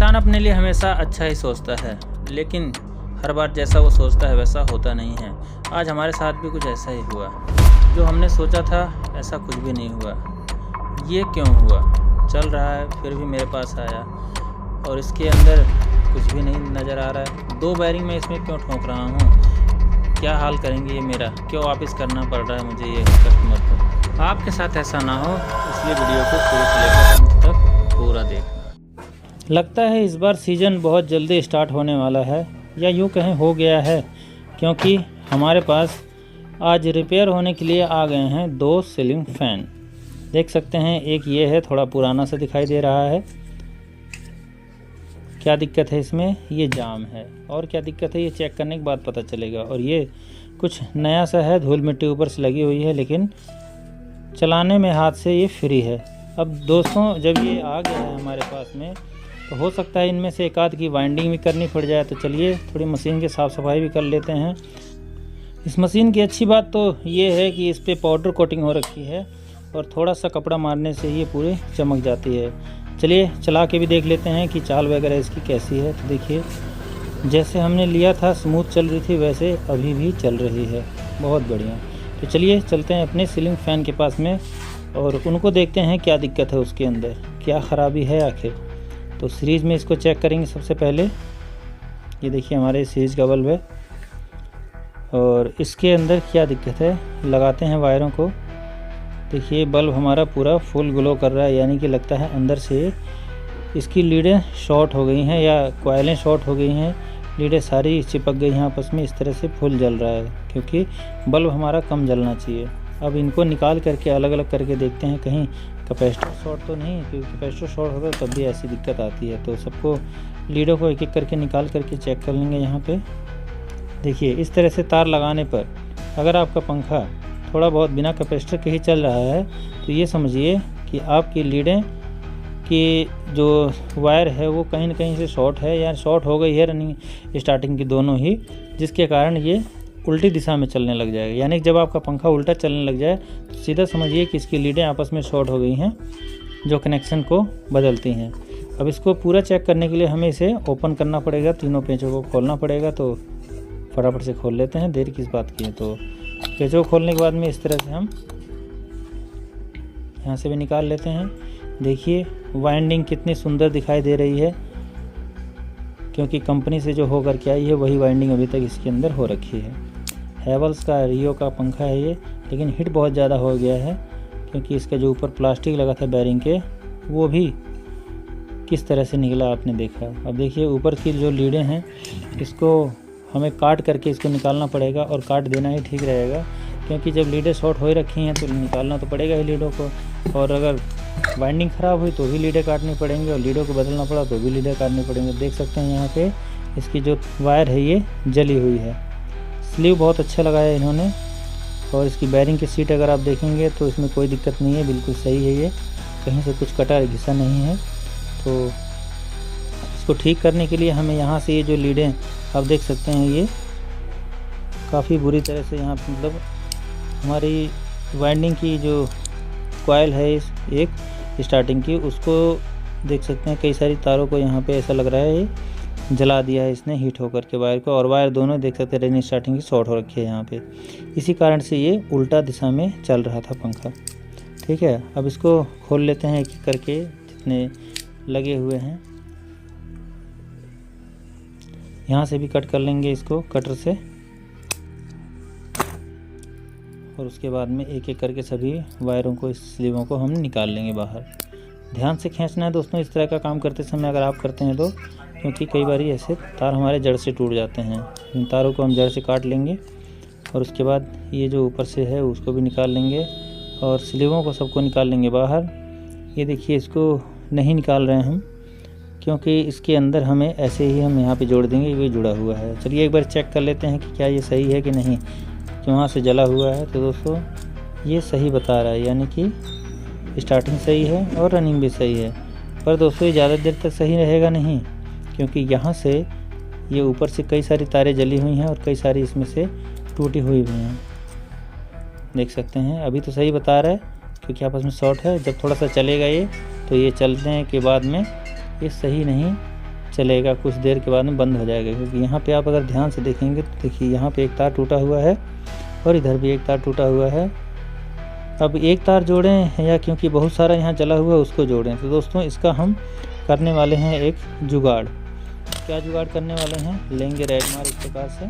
इंसान अपने लिए हमेशा अच्छा ही सोचता है, लेकिन हर बार जैसा वो सोचता है वैसा होता नहीं है। आज हमारे साथ भी कुछ ऐसा ही हुआ। जो हमने सोचा था ऐसा कुछ भी नहीं हुआ। ये क्यों हुआ? चल रहा है फिर भी मेरे पास आया और इसके अंदर कुछ भी नहीं नज़र आ रहा है। 2 बेरिंग में इसमें क्यों ठोक रहा हूँ? क्या हाल करेंगे ये मेरा? क्यों वापस करना पड़ रहा है मुझे ये कस्टमर को? आपके साथ ऐसा ना हो इसलिए वीडियो को शुरू से लेकर अंत तक पूरा देखना। लगता है इस बार सीज़न बहुत जल्दी स्टार्ट होने वाला है, या यूँ कहें हो गया है, क्योंकि हमारे पास आज रिपेयर होने के लिए आ गए हैं 2 सीलिंग फ़ैन। देख सकते हैं, एक ये है, थोड़ा पुराना सा दिखाई दे रहा है। क्या दिक्कत है इसमें? ये जाम है। और क्या दिक्कत है ये चेक करने के बाद पता चलेगा। और ये कुछ नया सा है, धूल मिट्टी ऊपर से लगी हुई है, लेकिन चलाने में हाथ से ये फ्री है। अब दोस्तों जब ये आ गया है हमारे पास में, तो हो सकता है इनमें से एक आध की वाइंडिंग भी करनी पड़ जाए। तो चलिए थोड़ी मशीन की साफ़ सफाई भी कर लेते हैं। इस मशीन की अच्छी बात तो ये है कि इस पर पाउडर कोटिंग हो रखी है और थोड़ा सा कपड़ा मारने से ये पूरी चमक जाती है। चलिए चला के भी देख लेते हैं कि चाल वगैरह इसकी कैसी है। तो देखिए, जैसे हमने लिया था स्मूथ चल रही थी, वैसे अभी भी चल रही है, बहुत बढ़िया। तो चलिए चलते हैं अपने सीलिंग फ़ैन के पास में और उनको देखते हैं क्या दिक्कत है उसके अंदर, क्या ख़राबी है आखिर। तो सीरीज़ में इसको चेक करेंगे। सबसे पहले ये देखिए हमारे सीरीज़ का बल्ब है और इसके अंदर क्या दिक्कत है, लगाते हैं वायरों को। देखिए बल्ब हमारा पूरा फुल ग्लो कर रहा है, यानी कि लगता है अंदर से इसकी लीडें शॉर्ट हो गई हैं या कॉइलें शॉर्ट हो गई हैं। लीडें सारी चिपक गई हैं आपस में, इस तरह से फुल जल रहा है, क्योंकि बल्ब हमारा कम जलना चाहिए। अब इनको निकाल करके अलग अलग करके देखते हैं कहीं कैपेसिटर शॉर्ट तो नहीं, क्योंकि कैपेसिटर शॉर्ट होगा तब भी ऐसी दिक्कत आती है। तो सबको लीडों को एक एक करके निकाल करके चेक कर लेंगे। यहाँ पे देखिए इस तरह से तार लगाने पर अगर आपका पंखा थोड़ा बहुत बिना कैपेसिटर के ही चल रहा है, तो ये समझिए कि आपकी लीडें की जो वायर है वो कहीं ना कहीं से शॉर्ट है या शॉर्ट हो गई है रनिंग स्टार्टिंग की दोनों ही, जिसके कारण ये उल्टी दिशा में चलने लग जाएगा। यानी कि जब आपका पंखा उल्टा चलने लग जाए तो सीधा समझिए कि इसकी लीडें आपस में शॉर्ट हो गई हैं, जो कनेक्शन को बदलती हैं। अब इसको पूरा चेक करने के लिए हमें इसे ओपन करना पड़ेगा, तीनों पेंचों को खोलना पड़ेगा। तो फटाफट से खोल लेते हैं, देर किस बात की है। तो पेंचों को खोलने के बाद में इस तरह से हम यहाँ से भी निकाल लेते हैं। देखिए वाइंडिंग कितनी सुंदर दिखाई दे रही है, क्योंकि कंपनी से जो होकर के आई है वही वाइंडिंग अभी तक इसके अंदर हो रखी है। हैवेल्स का रियो का पंखा है ये, लेकिन हिट बहुत ज़्यादा हो गया है, क्योंकि इसका जो ऊपर प्लास्टिक लगा था बेरिंग के, वो भी किस तरह से निकला आपने देखा। अब देखिए ऊपर की जो लीडें हैं इसको हमें काट करके इसको निकालना पड़ेगा, और काट देना ही ठीक रहेगा, क्योंकि जब लीडें शॉर्ट हो रखी हैं तो निकालना तो पड़ेगा ही लीडों को। और अगर वाइंडिंग ख़राब हुई तो भी लीडें काटनी पड़ेंगी, और लीडों को बदलना पड़ा तो भी लीडें काटनी पड़ेंगी। देख सकते हैं यहाँ पे इसकी जो वायर है ये जली हुई है। स्लीव बहुत अच्छा लगाया है इन्होंने, और इसकी बेरिंग की सीट अगर आप देखेंगे तो इसमें कोई दिक्कत नहीं है, बिल्कुल सही है। ये कहीं से कुछ कटा घिसा नहीं है। तो इसको ठीक करने के लिए हमें यहाँ से ये जो लीडें आप देख सकते हैं ये काफ़ी बुरी तरह से यहाँ मतलब हमारी वाइंडिंग की जो कॉइल है इस एक स्टार्टिंग की, उसको देख सकते हैं कई सारी तारों को यहाँ पे ऐसा लग रहा है ये जला दिया है इसने हीट होकर के वायर को। और वायर दोनों देख सकते हैं रनिंग स्टार्टिंग की शॉर्ट हो रखी है यहाँ पे, इसी कारण से ये उल्टा दिशा में चल रहा था पंखा। ठीक है, अब इसको खोल लेते हैं एक एक करके जितने लगे हुए हैं। यहाँ से भी कट कर लेंगे इसको कटर से, और उसके बाद में एक एक करके सभी वायरों को, इस स्लीवों को हम निकाल लेंगे बाहर। ध्यान से खींचना है दोस्तों इस तरह का काम करते समय, अगर आप करते हैं तो, क्योंकि कई बार ऐसे तार हमारे जड़ से टूट जाते हैं। इन तारों को हम जड़ से काट लेंगे, और उसके बाद ये जो ऊपर से है उसको भी निकाल लेंगे, और स्लीवों को सबको निकाल लेंगे बाहर। ये देखिए इसको नहीं निकाल रहे हैं हम, क्योंकि इसके अंदर हमें ऐसे ही हम यहाँ पे जोड़ देंगे, ये जुड़ा हुआ है। चलिए एक बार चेक कर लेते हैं कि क्या ये सही है कि नहीं, कि वहाँ से जला हुआ है। तो दोस्तों ये सही बता रहा है, यानी कि स्टार्टिंग सही है और रनिंग भी सही है। पर दोस्तों ये ज़्यादा देर तक सही रहेगा नहीं, क्योंकि यहाँ से ये ऊपर से कई सारी तारें जली हुई हैं और कई सारी इसमें से टूटी हुई भी हैं। देख सकते हैं अभी तो सही बता रहा है, क्योंकि आपस में शॉर्ट है। जब थोड़ा सा चलेगा ये, तो ये चलने के बाद में ये सही नहीं चलेगा, कुछ देर के बाद में बंद हो जाएगा। क्योंकि यहाँ पे आप अगर ध्यान से देखेंगे तो देखिए यहाँ पे एक तार टूटा हुआ है और इधर भी एक तार टूटा हुआ है। अब एक तार जोड़ें या क्योंकि बहुत सारा यहाँ जला हुआ है उसको जोड़ें। तो दोस्तों इसका हम करने वाले हैं एक जुगाड़। क्या जुगाड़ करने वाले हैं, लेंगे रेड मार्क इस प्रकार से,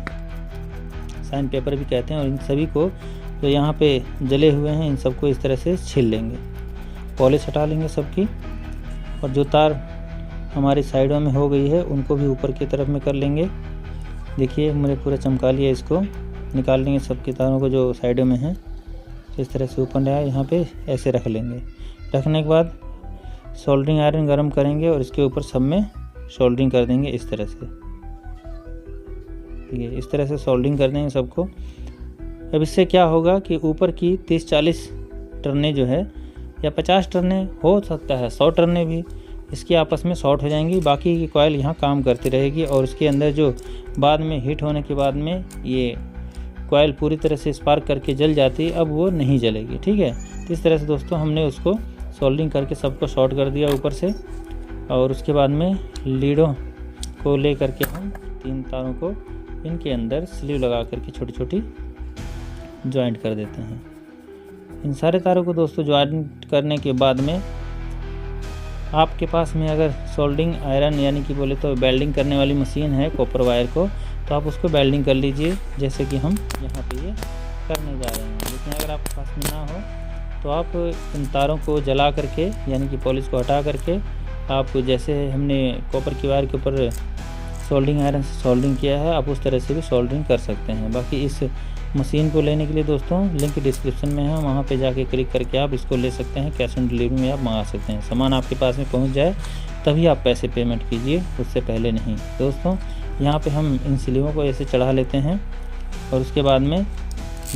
साइन पेपर भी कहते हैं, और इन सभी को जो यहाँ पे जले हुए हैं इन सबको इस तरह से छील लेंगे, पॉलिश हटा लेंगे सबकी। और जो तार हमारी साइडों में हो गई है उनको भी ऊपर की तरफ में कर लेंगे। देखिए मैंने पूरा चमका लिया, इसको निकाल लेंगे सबकी तारों को जो साइडों में है। इस तरह से ऊपर रहा, यहाँ पे ऐसे रख लेंगे। रखने के बाद सोल्डरिंग आयरन गर्म करेंगे और इसके ऊपर सब में सोल्डरिंग कर देंगे इस तरह से। ठीक है, इस तरह से सोल्डरिंग कर देंगे सबको। अब इससे क्या होगा कि ऊपर की 30-40 टर्नें जो है या 50 टर्नें, हो सकता है 100 टर्नें भी इसकी आपस में शॉर्ट हो जाएंगी। बाकी की कॉयल यहाँ काम करती रहेगी और उसके अंदर जो बाद में हीट होने के बाद में ये कॉयल पूरी तरह से स्पार्क करके जल जाती है, अब वो नहीं जलेगी। ठीक है, तो इस तरह से दोस्तों हमने उसको सोल्डरिंग करके सबको शॉर्ट कर दिया ऊपर से। और उसके बाद में लीडों को ले करके हम 3 तारों को इनके अंदर स्लीव लगा करके छोटी छोटी जॉइंट कर देते हैं। इन सारे तारों को दोस्तों जॉइंट करने के बाद में आपके पास में अगर सोल्डरिंग आयरन यानी कि बोले तो वेल्डिंग करने वाली मशीन है कॉपर वायर को, तो आप उसको वेल्डिंग कर लीजिए, जैसे कि हम यहाँ पे ये करने जा रहे हैं। लेकिन अगर आपके पास में ना हो तो आप इन तारों को जला करके यानी कि पॉलिश को हटा करके आप जैसे हमने कॉपर की वायर के ऊपर सोल्डरिंग आयरन से सोल्डरिंग किया है, आप उस तरह से भी सोल्डरिंग कर सकते हैं। बाकी इस मशीन को लेने के लिए दोस्तों लिंक डिस्क्रिप्शन में है, वहाँ पे जाके क्लिक करके आप इसको ले सकते हैं। कैश ऑन डिलीवरी में आप मंगा सकते हैं। सामान आपके पास में पहुँच जाए तभी आप पैसे पेमेंट कीजिए, उससे पहले नहीं। दोस्तों यहाँ पे हम इन स्लीवों को ऐसे चढ़ा लेते हैं और उसके बाद में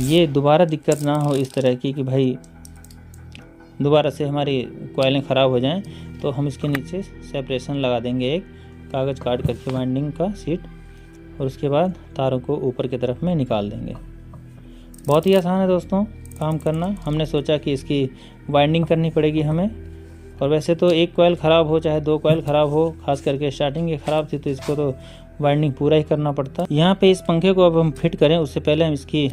ये दोबारा दिक्कत ना हो इस तरह की कि भाई दोबारा से हमारी कॉइलें ख़राब हो जाएं, तो हम इसके नीचे सेपरेशन लगा देंगे, एक कागज़ काट करके वाइंडिंग का शीट, और उसके बाद तारों को ऊपर की तरफ में निकाल देंगे। बहुत ही आसान है दोस्तों काम करना। हमने सोचा कि इसकी वाइंडिंग करनी पड़ेगी हमें, और वैसे तो एक कॉइल ख़राब हो चाहे 2 कॉइल ख़राब हो, खास करके स्टार्टिंग की ख़राब थी तो इसको तो वाइंडिंग पूरा ही करना पड़ता। यहाँ पे इस पंखे को अब हम फिट करें उससे पहले हम इसकी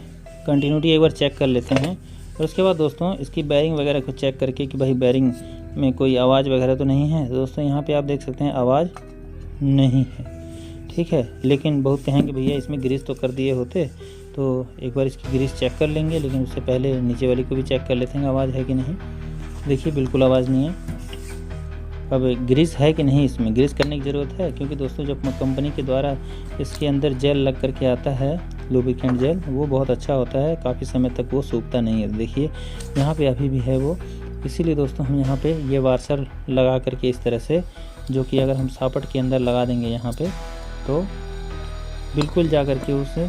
कंटिन्यूटी एक बार चेक कर लेते हैं। और उसके बाद दोस्तों इसकी बेयरिंग वगैरह को चेक करके कि भाई बेयरिंग में कोई आवाज़ वगैरह तो नहीं है। दोस्तों यहाँ पे आप देख सकते हैं आवाज़ नहीं है, ठीक है। लेकिन बहुत कहेंगे भैया इसमें ग्रीस तो कर दिए होते, तो एक बार इसकी ग्रीस चेक कर लेंगे। लेकिन उससे पहले नीचे वाली को भी चेक कर लेते हैं आवाज़ है कि नहीं। देखिए बिल्कुल आवाज़ नहीं है। अब ग्रीस है कि नहीं, इसमें ग्रीस करने की ज़रूरत है, क्योंकि दोस्तों जब कंपनी के द्वारा इसके अंदर जेल लग करके आता है लुब्रिकेंट जेल, वो बहुत अच्छा होता है, काफ़ी समय तक वो सूखता नहीं है। देखिए यहाँ पे अभी भी है वो, इसीलिए दोस्तों हम यहाँ पे ये वाशर लगा करके इस तरह से, जो कि अगर हम सापट के अंदर लगा देंगे यहाँ पे तो बिल्कुल जा कर के उसे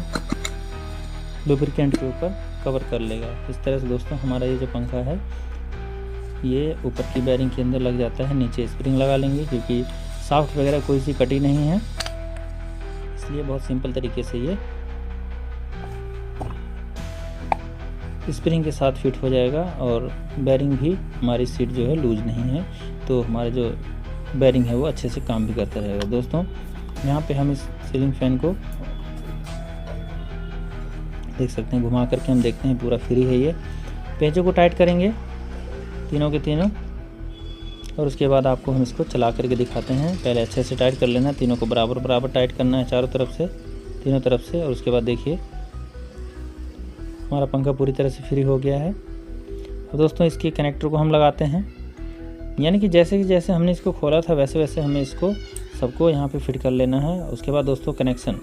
लुब्रिकेंट के ऊपर कवर कर लेगा। इस तरह से दोस्तों हमारा ये जो पंखा है ये ऊपर की बेयरिंग के अंदर लग जाता है। नीचे स्प्रिंग लगा लेंगे, क्योंकि साफ्ट वगैरह कोई सी कटी नहीं है, इसलिए बहुत सिंपल तरीके से ये स्प्रिंग के साथ फिट हो जाएगा। और बेयरिंग भी हमारी सीट जो है लूज नहीं है, तो हमारा जो बेयरिंग है वो अच्छे से काम भी करता रहेगा। दोस्तों यहाँ पे हम इस सीलिंग फैन को देख सकते हैं, घुमा करके हम देखते हैं पूरा फ्री है ये। पेंचों को टाइट करेंगे तीनों के तीनों, और उसके बाद आपको हम इसको चला करके दिखाते हैं। पहले अच्छे से टाइट कर लेना, तीनों को बराबर बराबर टाइट करना है चारों तरफ से, तीनों तरफ से। और उसके बाद देखिए हमारा पंखा पूरी तरह से फ्री हो गया है। और दोस्तों इसके कनेक्टर को हम लगाते हैं, यानी कि जैसे हमने इसको खोला था वैसे वैसे हमें इसको सबको यहाँ पे फिट कर लेना है। उसके बाद दोस्तों कनेक्शन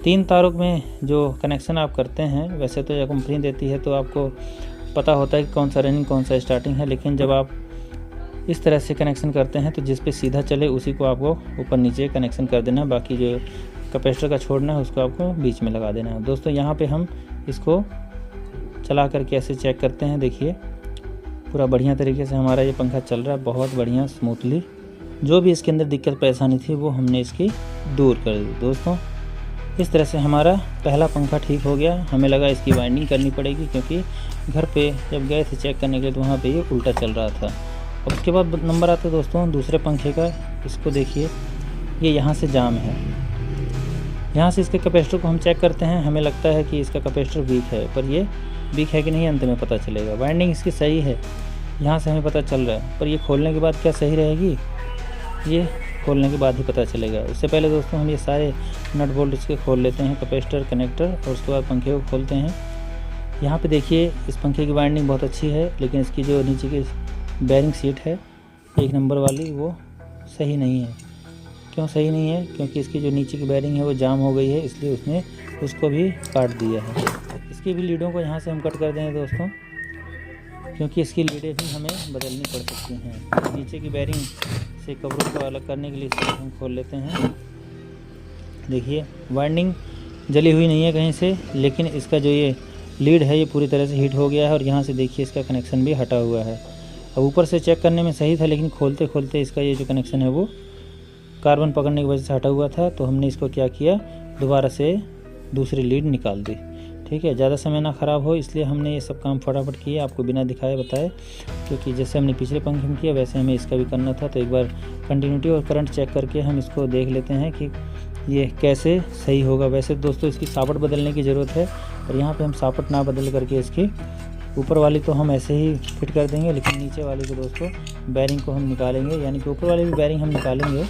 3 तारों में जो कनेक्शन आप करते हैं, वैसे तो यह कंपनी देती है तो आपको पता होता है कि कौन सा रनिंग कौन सा स्टार्टिंग है, लेकिन जब आप इस तरह से कनेक्शन करते हैं तो जिस पे सीधा चले उसी को आपको ऊपर नीचे कनेक्शन कर देना है। बाकी जो कैपेसिटर का छोड़ना है उसको आपको बीच में लगा देना है। दोस्तों यहाँ पे हम इसको चला करके ऐसे चेक करते हैं। देखिए पूरा बढ़िया तरीके से हमारा ये पंखा चल रहा है, बहुत बढ़िया स्मूथली। जो भी इसके अंदर दिक्कत परेशानी थी वो हमने इसकी दूर कर दी। दोस्तों इस तरह से हमारा पहला पंखा ठीक हो गया। हमें लगा इसकी वाइंडिंग करनी पड़ेगी, क्योंकि घर पे जब गए थे चेक करने के लिए तो वहाँ पे ये उल्टा चल रहा था। अब उसके बाद नंबर आता है दोस्तों दूसरे पंखे का। इसको देखिए ये यहाँ से जाम है। यहाँ से इसके कैपेसिटर को हम चेक करते हैं, हमें लगता है कि इसका कैपेसिटर वीक है, पर ये वीक है कि नहीं अंत में पता चलेगा। वाइंडिंग इसकी सही है, यहाँ से हमें पता चल रहा है, पर ये खोलने के बाद क्या सही रहेगी, ये खोलने के बाद ही पता चलेगा। उससे पहले दोस्तों हम ये सारे नट बोल्ट इसके खोल लेते हैं, कैपेसिटर, कनेक्टर, और उसके बाद पंखे को खोलते हैं। यहाँ पे देखिए इस पंखे की वाइंडिंग बहुत अच्छी है, लेकिन इसकी जो नीचे की बेयरिंग सीट है 1 नंबर वाली, वो सही नहीं है। क्यों सही नहीं है? क्योंकि इसकी जो नीचे की बेयरिंग है वो जाम हो गई है, इसलिए उसने उसको भी काट दिया है। इसकी भी लीडों को यहाँ से हम कट कर देंगे दोस्तों, क्योंकि इसकी लीडें भी हमें बदलनी पड़ सकती हैं। नीचे की बेयरिंग से कवरों को अलग करने के लिए इसे हम खोल लेते हैं। देखिए वाइंडिंग जली हुई नहीं है कहीं से, लेकिन इसका जो ये लीड है ये पूरी तरह से हीट हो गया है, और यहाँ से देखिए इसका कनेक्शन भी हटा हुआ है। अब ऊपर से चेक करने में सही था, लेकिन खोलते खोलते इसका ये जो कनेक्शन है वो कार्बन पकड़ने की वजह से हटा हुआ था। तो हमने इसको क्या किया, दोबारा से दूसरी लीड निकाल दी। ठीक है, ज़्यादा समय ना ख़राब हो इसलिए हमने ये सब काम फटाफट किए, आपको बिना दिखाए बताए, क्योंकि जैसे हमने पिछले पंखे में किया वैसे हमें इसका भी करना था। तो एक बार कंटिन्यूटी और करंट चेक करके हम इसको देख लेते हैं कि ये कैसे सही होगा। वैसे दोस्तों इसकी सापट बदलने की ज़रूरत है, और यहाँ पे हम सापट ना बदल करके इसकी ऊपर वाली तो हम ऐसे ही फिट कर देंगे, लेकिन नीचे वाली को दोस्तों बेयरिंग को हम निकालेंगे, यानी कि ऊपर वाली भी बेयरिंग हम निकालेंगे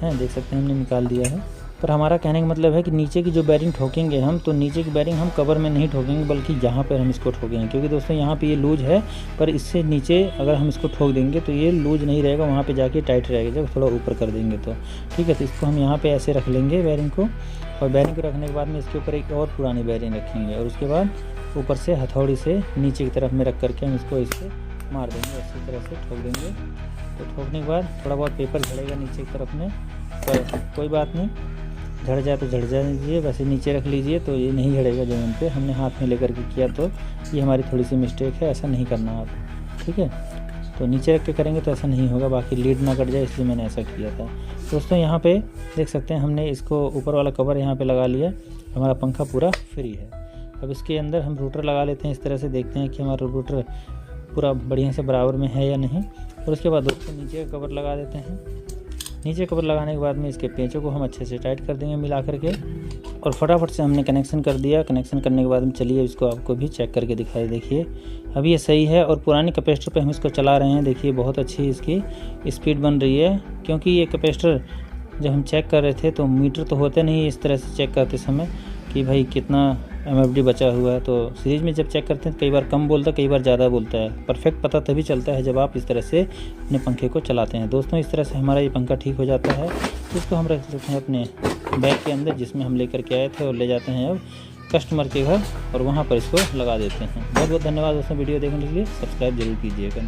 हैं। देख सकते हैं हमने निकाल दिया है, पर हमारा कहने का मतलब है कि नीचे की जो बेयरिंग ठोकेंगे हम, तो नीचे की बेयरिंग हम कवर में नहीं ठोकेंगे, बल्कि यहाँ पर हम इसको ठोकेंगे। क्योंकि दोस्तों यहाँ पे ये लूज है, पर इससे नीचे अगर हम इसको ठोक देंगे तो ये लूज नहीं रहेगा, वहाँ पे जाके टाइट रहेगा जब थोड़ा ऊपर कर देंगे तो। ठीक है, तो इसको हम यहाँ पे ऐसे रख लेंगे बेयरिंग को, और बेयरिंग को रखने के बाद में इसके ऊपर एक और पुरानी बेयरिंग रखेंगे, और उसके बाद ऊपर से हथौड़ी से नीचे की तरफ में रख करके हम इसको इससे मार देंगे, इसी तरह से ठोक देंगे। तो ठोकने के बाद थोड़ा बहुत पेपर झड़ेगा नीचे की तरफ में, पर कोई बात नहीं, झड़ जाए तो झड़ जाए दीजिए, वैसे नीचे रख लीजिए तो ये नहीं झड़ेगा ज़मीन पे। हमने हाथ में लेकर के किया तो ये हमारी थोड़ी सी मिस्टेक है, ऐसा नहीं करना आप। ठीक है, तो नीचे रख के करेंगे तो ऐसा नहीं होगा, बाकी लीड ना कट जाए इसलिए मैंने ऐसा किया था। दोस्तों यहाँ पे देख सकते हैं हमने इसको ऊपर वाला कवर यहाँ पे लगा लिया, हमारा पंखा पूरा फ्री है। अब इसके अंदर हम रूटर लगा लेते हैं, इस तरह से देखते हैं कि हमारा रूटर पूरा बढ़िया से बराबर में है या नहीं। और उसके बाद दोस्तों नीचे का कवर लगा देते हैं। नीचे कवर लगाने के बाद में इसके पेंचों को हम अच्छे से टाइट कर देंगे मिला करके, और फटाफट से हमने कनेक्शन कर दिया। कनेक्शन करने के बाद में चलिए इसको आपको भी चेक करके दिखाई। देखिए अभी ये सही है, और पुरानी कैपेसिटर पे हम इसको चला रहे हैं। देखिए बहुत अच्छी इसकी स्पीड बन रही है, क्योंकि ये कैपेसिटर जब हम चेक कर रहे थे तो मीटर तो होते नहीं इस तरह से चेक करते समय कि भाई कितना MFD बचा हुआ है। तो सीरीज़ में जब चेक करते हैं तो कई बार कम बोलता है, कई बार ज़्यादा बोलता है। परफेक्ट पता तभी चलता है जब आप इस तरह से अपने पंखे को चलाते हैं। दोस्तों इस तरह से हमारा ये पंखा ठीक हो जाता है। इसको हम रख लेते हैं अपने बैग के अंदर, जिसमें हम लेकर के आए थे, और ले जाते हैं अब कस्टमर के घर, और वहाँ पर इसको लगा देते हैं। बहुत बहुत धन्यवाद दोस्तों वीडियो देखने के लिए। सब्सक्राइब जरूर कीजिएगा।